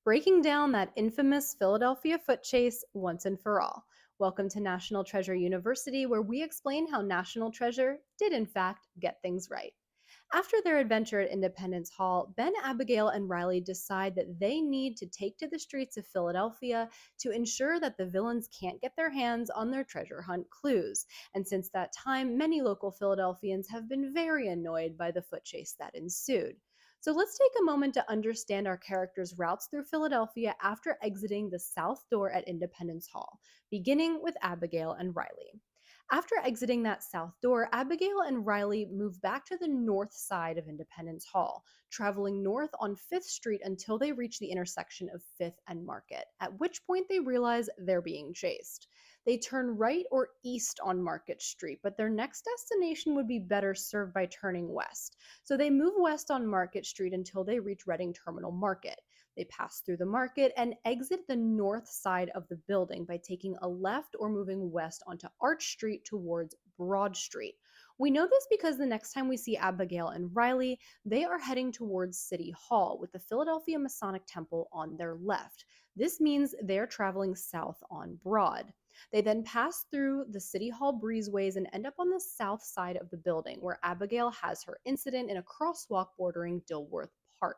breaking down that infamous Philadelphia foot chase once and for all. Welcome to National Treasure University, where we explain how National Treasure did, in fact, get things right. After their adventure at Independence Hall, Ben, Abigail, and Riley decide that they need to take to the streets of Philadelphia to ensure that the villains can't get their hands on their treasure hunt clues. And since that time, many local Philadelphians have been very annoyed by the foot chase that ensued. So let's take a moment to understand our characters' routes through Philadelphia after exiting the south door at Independence Hall, beginning with Abigail and Riley. After exiting that south door, Abigail and Riley move back to the north side of Independence Hall, traveling north on 5th Street until they reach the intersection of 5th and Market, at which point they realize they're being chased. They turn right or east on Market Street, but their next destination would be better served by turning west. So they move west on Market Street until they reach Reading Terminal Market. They pass through the market and exit the north side of the building by taking a left or moving west onto Arch Street towards Broad Street. We know this because the next time we see Abigail and Riley, they are heading towards City Hall with the Philadelphia Masonic Temple on their left. This means they're traveling south on Broad. They then pass through the City Hall breezeways and end up on the south side of the building, where Abigail has her incident in a crosswalk bordering Dilworth Park.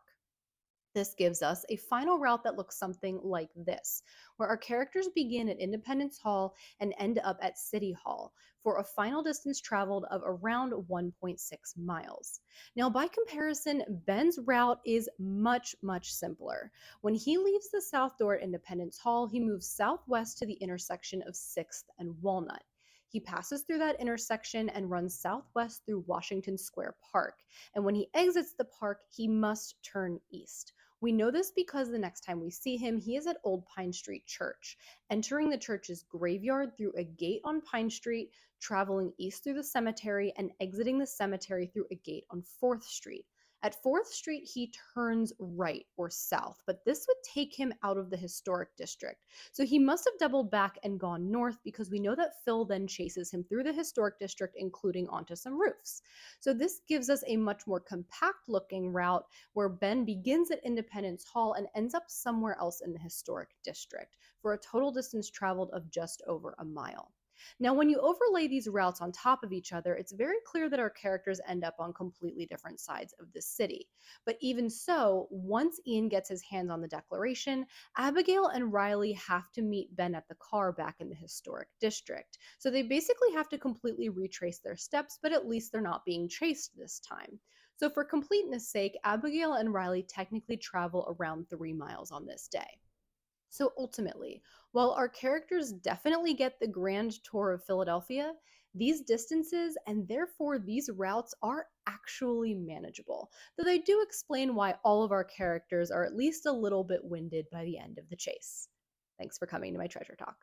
This gives us a final route that looks something like this, where our characters begin at Independence Hall and end up at City Hall for a final distance traveled of around 1.6 miles. Now, by comparison, Ben's route is much simpler. When he leaves the south door at Independence Hall, he moves southwest to the intersection of 6th and Walnut. He passes through that intersection and runs southwest through Washington Square Park. And when he exits the park, he must turn east. We know this because the next time we see him, he is at Old Pine Street Church, entering the church's graveyard through a gate on Pine Street, traveling east through the cemetery, and exiting the cemetery through a gate on 4th Street. At 4th Street, he turns right or south, but this would take him out of the historic district. So he must have doubled back and gone north because we know that Phil then chases him through the historic district, including onto some roofs. So this gives us a much more compact looking route where Ben begins at Independence Hall and ends up somewhere else in the historic district for a total distance traveled of just over a mile. Now, when you overlay these routes on top of each other, it's very clear that our characters end up on completely different sides of the city. But even so, once Ian gets his hands on the Declaration, Abigail and Riley have to meet Ben at the car back in the historic district. So they basically have to completely retrace their steps, but at least they're not being chased this time. So for completeness sake, Abigail and Riley technically travel around 3 miles on this day. So ultimately, while our characters definitely get the grand tour of Philadelphia, these distances and therefore these routes are actually manageable, though they do explain why all of our characters are at least a little bit winded by the end of the chase. Thanks for coming to my treasure talk.